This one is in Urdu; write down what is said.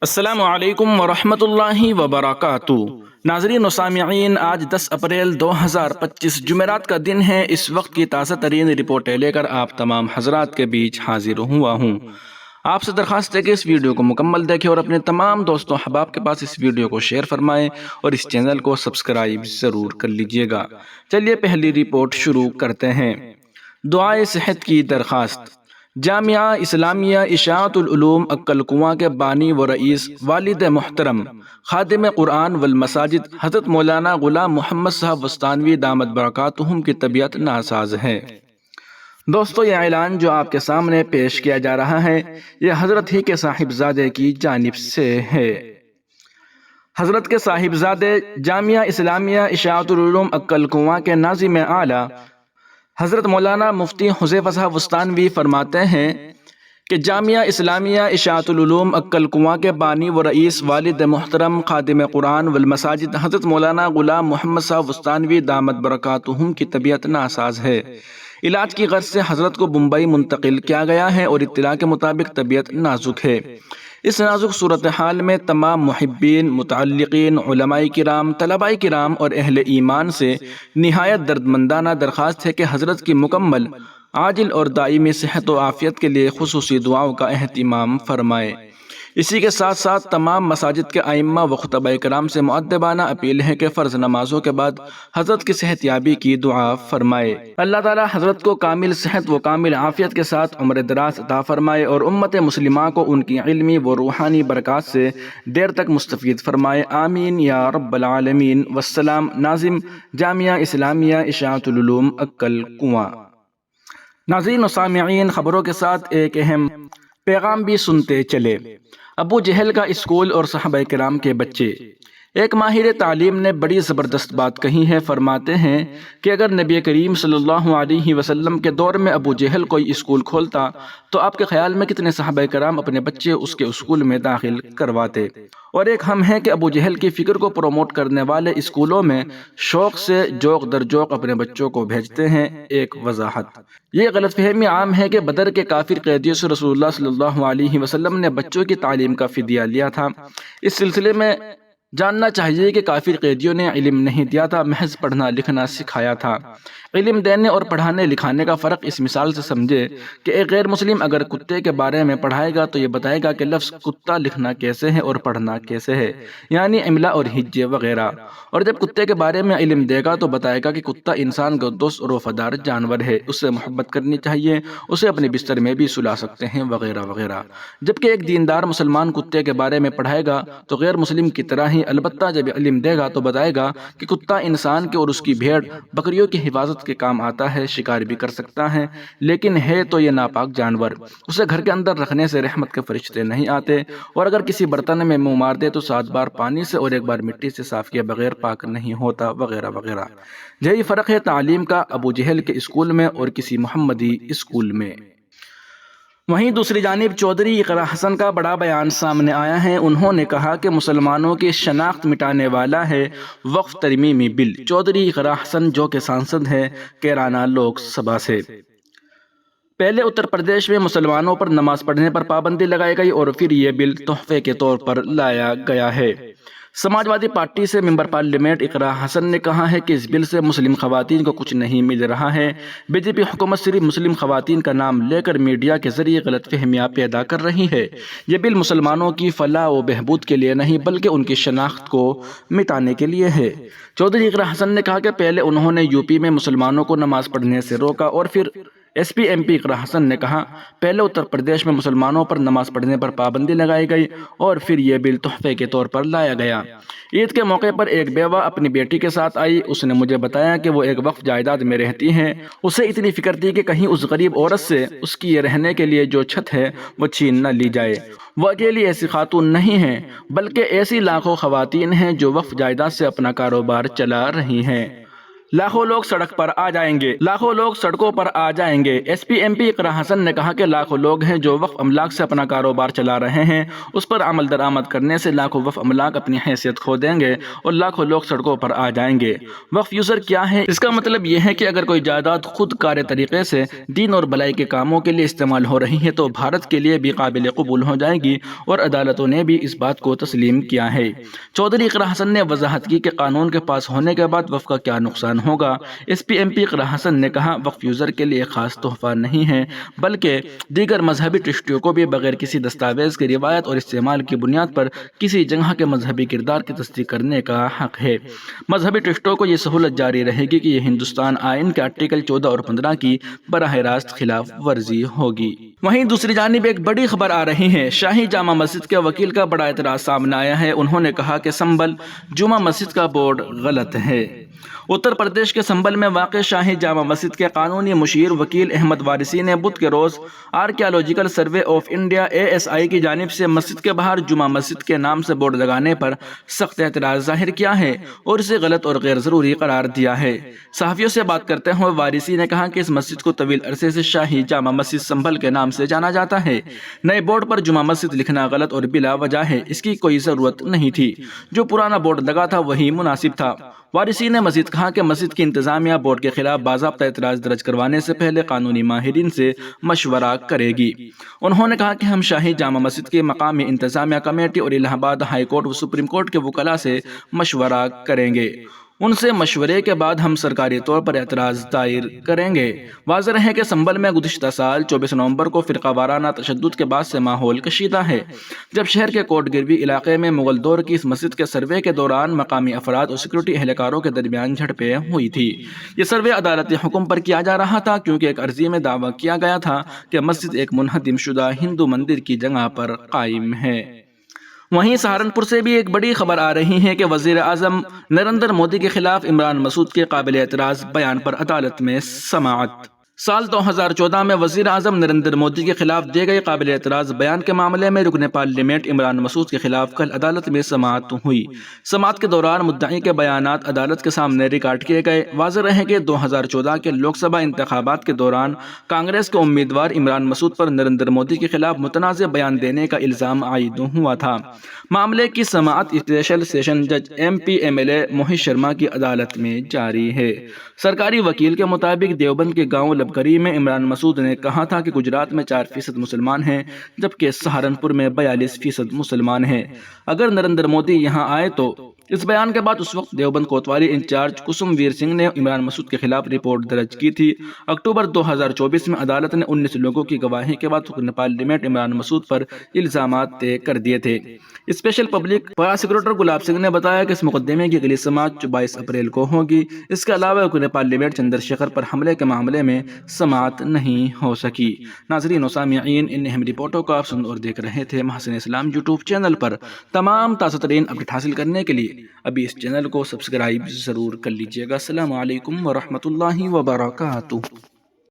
السلام علیکم ورحمۃ اللہ وبرکاتہ۔ ناظرین و سامعین، آج 10 اپریل 2025 جمعرات کا دن ہے۔ اس وقت کی تازہ ترین رپورٹیں لے کر آپ تمام حضرات کے بیچ حاضر ہوا ہوں۔ آپ سے درخواست ہے کہ اس ویڈیو کو مکمل دیکھیں اور اپنے تمام دوستوں احباب کے پاس اس ویڈیو کو شیئر فرمائیں اور اس چینل کو سبسکرائب ضرور کر لیجئے گا۔ چلیے پہلی رپورٹ شروع کرتے ہیں۔ دعائے صحت کی درخواست۔ جامعہ اسلامیہ اشاعت العلوم عکل کنواں کے بانی و رئیس، والد محترم خادم قرآن والمساجد حضرت مولانا غلام محمد صاحب وستانوی دامت برکاتہم کی طبیعت ناساز ہے۔ دوستو، یہ اعلان جو آپ کے سامنے پیش کیا جا رہا ہے یہ حضرت ہی کے صاحبزادے کی جانب سے ہے۔ حضرت کے صاحبزادے جامعہ اسلامیہ اشاعت العلوم عکل کنواں کے ناظم اعلیٰ حضرت مولانا مفتی حذیفہ صاحب وستانوی فرماتے ہیں کہ جامعہ اسلامیہ اشاعت العلوم عکل کنواں کے بانی و رئیس، والد محترم خادم قرآن والمساجد حضرت مولانا غلام محمد صاحب وستانوی دامت برکاتہم کی طبیعت ناساز ہے۔ علاج کی غرض سے حضرت کو بمبئی منتقل کیا گیا ہے اور اطلاع کے مطابق طبیعت نازک ہے۔ اس نازک صورتحال میں تمام محبین، متعلقین، علماء کرام، طلباء کرام اور اہل ایمان سے نہایت دردمندانہ درخواست ہے کہ حضرت کی مکمل، عاجل اور دائمی صحت و عافیت کے لیے خصوصی دعاؤں کا اہتمام فرمائے۔ اسی کے ساتھ ساتھ تمام مساجد کے ائمہ و خطبہ کرام سے مؤدبانہ اپیل ہے کہ فرض نمازوں کے بعد حضرت کی صحت یابی کی دعا فرمائے۔ اللہ تعالی حضرت کو کامل صحت و کامل عافیت کے ساتھ عمر دراز عطا فرمائے اور امت مسلمہ کو ان کی علمی و روحانی برکات سے دیر تک مستفید فرمائے، آمین یا رب العالمین۔ والسلام، ناظم جامعہ اسلامیہ اشاعت العلوم عکل کنواں۔ ناظرین و سامعین، خبروں کے ساتھ ایک اہم پیغام بھی سنتے چلے۔ ابو جہل کا اسکول اور صحابہ کرام کے بچے۔ ایک ماہر تعلیم نے بڑی زبردست بات کہی ہے۔ فرماتے ہیں کہ اگر نبی کریم صلی اللہ علیہ وسلم کے دور میں ابو جہل کوئی اسکول کھولتا تو آپ کے خیال میں کتنے صحابہ کرام اپنے بچے اس کے اسکول میں داخل کرواتے؟ اور ایک ہم ہیں کہ ابو جہل کی فکر کو پروموٹ کرنے والے اسکولوں میں شوق سے جوق در جوق اپنے بچوں کو بھیجتے ہیں۔ ایک وضاحت۔ یہ غلط فہمی عام ہے کہ بدر کے کافر قیدیوں سے رسول اللہ صلی اللہ علیہ وسلم نے بچوں کی تعلیم کا فدیہ لیا تھا۔ اس سلسلے میں جاننا چاہیے کہ کافر قیدیوں نے علم نہیں دیا تھا، محض پڑھنا لکھنا سکھایا تھا۔ علم دینے اور پڑھانے لکھانے کا فرق اس مثال سے سمجھے کہ ایک غیر مسلم اگر کتے کے بارے میں پڑھائے گا تو یہ بتائے گا کہ لفظ کتا لکھنا کیسے ہے اور پڑھنا کیسے ہے، یعنی املا اور ہجے وغیرہ۔ اور جب کتے کے بارے میں علم دے گا تو بتائے گا کہ کتا انسان کا دوست اور وفادار جانور ہے، اس سے محبت کرنی چاہیے، اسے اپنے بستر میں بھی سلا سکتے ہیں وغیرہ وغیرہ۔ جبکہ ایک دیندار مسلمان کتے کے بارے میں پڑھائے گا تو غیر مسلم کی طرح ہی البتہ جب علم دے گا تو بتائے گا کہ کتا انسان کے اور اس کی بھیڑ بکریوں کی حفاظت کے کام آتا ہے، شکار بھی کر سکتا ہے، لیکن ہے تو یہ ناپاک جانور، اسے گھر کے اندر رکھنے سے رحمت کے فرشتے نہیں آتے، اور اگر کسی برتن میں منہ مار دے تو 7 بار پانی سے اور 1 بار مٹی سے صاف کیے بغیر پاک نہیں ہوتا وغیرہ وغیرہ۔ یہی فرق ہے تعلیم کا ابو جہل کے اسکول میں اور کسی محمدی اسکول میں۔ وہیں دوسری جانب چودھری اقرا حسن کا بڑا بیان سامنے آیا ہے۔ انہوں نے کہا کہ مسلمانوں کی شناخت مٹانے والا ہے وقف ترمیمی بل۔ چودھری اقرا حسن جو کہ سانسد ہے کیرانہ لوک سبھا سے۔ پہلے اتر پردیش میں مسلمانوں پر نماز پڑھنے پر پابندی لگائی گئی اور پھر یہ بل تحفے کے طور پر لایا گیا ہے۔ سماجوادی پارٹی سے ممبر پارلیمنٹ اقرا حسن نے کہا ہے کہ اس بل سے مسلم خواتین کو کچھ نہیں مل رہا ہے۔ بی جے پی حکومت صرف مسلم خواتین کا نام لے کر میڈیا کے ذریعے غلط فہمیاں پیدا کر رہی ہے۔ یہ بل مسلمانوں کی فلاح و بہبود کے لیے نہیں بلکہ ان کی شناخت کو مٹانے کے لیے ہے۔ چودھری اقرا حسن نے کہا کہ پہلے انہوں نے یو پی میں مسلمانوں کو نماز پڑھنے سے روکا اور پھر ایس پی ایم پی اقرا حسن نے کہا پہلے اتر پردیش میں مسلمانوں پر نماز پڑھنے پر پابندی لگائی گئی اور پھر یہ بل تحفے کے طور پر لایا گیا۔ عید کے موقع پر ایک بیوہ اپنی بیٹی کے ساتھ آئی۔ اس نے مجھے بتایا کہ وہ ایک وقف جائیداد میں رہتی ہیں۔ اسے اتنی فکر تھی کہ کہیں اس غریب عورت سے اس کی یہ رہنے کے لیے جو چھت ہے وہ چھین نہ لی جائے۔ وہ اکیلی ایسی خاتون نہیں ہیں بلکہ ایسی لاکھوں خواتین ہیں جو وقف جائیداد سے اپنا کاروبار چلا رہی ہیں۔ لاکھوں لوگ سڑک پر آ جائیں گے، لاکھوں لوگ سڑکوں پر آ جائیں گے۔ ایس پی ایم پی اقرا حسن نے کہا کہ لاکھوں لوگ ہیں جو وقف املاک سے اپنا کاروبار چلا رہے ہیں، اس پر عمل درآمد کرنے سے لاکھوں وقف املاک اپنی حیثیت کھو دیں گے اور لاکھوں لوگ سڑکوں پر آ جائیں گے۔ وقف یوزر کیا ہے؟ اس کا مطلب یہ ہے کہ اگر کوئی جائیداد خود کار طریقے سے دین اور بھلائی کے کاموں کے لیے استعمال ہو رہی ہے تو بھارت کے لیے بھی قابل قبول ہو جائے گی، اور عدالتوں نے بھی اس بات کو تسلیم کیا ہے۔ چودھری اقرا حسن نے وضاحت کی کہ قانون کے پاس ہونے کے بعد وقف کا کیا نقصان ہوگا۔ ایس پی ایم پی اقرا حسن نے کہا، وقف یوزر کے لیے خاص تحفہ نہیں ہے، بلکہ دیگر مذہبی ٹرسٹیوں کو بھی بغیر کسی دستاویز کی روایت اور استعمال کی بنیاد پر کسی جگہ کے مذہبی کردار کی تصدیق کرنے کا حق ہے۔ مذہبی ٹرسٹوں کو یہ سہولت جاری رہے گی کہ یہ ہندوستان آئین کے آرٹیکل 14 اور 15 کی براہ راست خلاف ورزی ہوگی۔ وہیں دوسری جانب ایک بڑی خبر آ رہی ہے۔ شاہی جامع مسجد کے وکیل کا بڑا اعتراض سامنے آیا ہے۔ انہوں نے کہا کہ سنبل جمعہ مسجد کا بورڈ غلط ہے۔ اتر پردیش کے سنبل میں واقع شاہی جامع مسجد کے قانونی مشیر وکیل احمد وارثی نے بدھ کے روز archaeological survey of India ASI کی جانب سے مسجد کے باہر جمعہ مسجد کے نام سے بورڈ لگانے پر سخت اعتراض ظاہر کیا ہے اور اسے غلط اور غیر ضروری قرار دیا ہے۔ صحافیوں سے بات کرتے ہوئے وارثی نے کہا کہ اس مسجد کو طویل عرصے سے شاہی جامع مسجد سنبل کے نام سے جانا جاتا ہے۔ نئے بورڈ پر جمعہ مسجد لکھنا غلط اور بلا وجہ ہے، اس کی کوئی ضرورت نہیں تھی، جو پرانا بورڈ لگا تھا وہی مناسب تھا۔ وارثی نے مزید کہا کہ مسجد کی انتظامیہ بورڈ کے خلاف باضابطہ اعتراض درج کروانے سے پہلے قانونی ماہرین سے مشورہ کرے گی۔ انہوں نے کہا کہ ہم شاہی جامع مسجد کی مقامی انتظامیہ کمیٹی اور الہ آباد ہائی کورٹ و سپریم کورٹ کے وکلاء سے مشورہ کریں گے۔ ان سے مشورے کے بعد ہم سرکاری طور پر اعتراض دائر کریں گے۔ واضح ہے کہ سنبل میں گزشتہ سال 24 نومبر کو فرقہ وارانہ تشدد کے بعد سے ماحول کشیدہ ہے، جب شہر کے کوٹ گروی علاقے میں مغل دور کی اس مسجد کے سروے کے دوران مقامی افراد اور سیکورٹی اہلکاروں کے درمیان جھڑپیں ہوئی تھی۔ یہ سروے عدالتی حکم پر کیا جا رہا تھا کیونکہ ایک عرضی میں دعویٰ کیا گیا تھا کہ مسجد ایک منہدم شدہ ہندو مندر کی جگہ پر قائم ہے۔ وہیں سہارنپور سے بھی ایک بڑی خبر آ رہی ہے کہ وزیر اعظم نریندر مودی کے خلاف عمران مسعود کے قابل اعتراض بیان پر عدالت میں سماعت۔ سال 2014 میں وزیر اعظم نریندر مودی کے خلاف دیے گئے قابل اعتراض بیان کے معاملے میں رکن پارلیمنٹ عمران مسعود کے خلاف کل عدالت میں سماعت ہوئی۔ سماعت کے دوران مدعی کے بیانات عدالت کے سامنے ریکارڈ کیے گئے۔ واضح رہے کہ 2014 کے لوک سبھا انتخابات کے دوران کانگریس کے امیدوار عمران مسعود پر نریندر مودی کے خلاف متنازع بیان دینے کا الزام عائد ہوا تھا۔ معاملے کی سماعت اسپیشل سیشن جج MP MLA موہت شرما کی عدالت میں جاری ہے۔ سرکاری وکیل کے مطابق دیوبند کے گاؤں لبکری میں عمران مسعود نے کہا تھا کہ گجرات میں 4% مسلمان ہیں جبکہ سہارنپور میں 42% مسلمان ہیں۔ اگر نریندر مودی یہاں آئے تو اس بیان کے بعد اس وقت دیوبند کوتوالی انچارج کسم ویر سنگھ نے عمران مسعود کے خلاف رپورٹ درج کی تھی۔ اکتوبر 2024 میں عدالت نے 19 لوگوں کی گواہی کے بعد رکن پارلیمنٹ عمران مسعود پر الزامات طے کر دیے تھے۔ Special public prosecutor Gulab Singh نے بتایا کہ اس مقدمے کی اگلی سماعت 22 اپریل کو ہوگی۔ اس کے علاوہ رکن پارلیمنٹ چندر شیکھر پر حملے کے معاملے میں سماعت نہیں ہو سکی۔ ناظرین و سامعین، ان اہم رپورٹوں کو آپ سن اور دیکھ رہے تھے محسن اسلام یوٹیوب چینل پر۔ تمام تازہ ترین اپڈیٹ حاصل کرنے کے لیے ابھی اس چینل کو سبسکرائب ضرور کر لیجیے گا۔ السلام علیکم ورحمۃ اللہ وبرکاتہ۔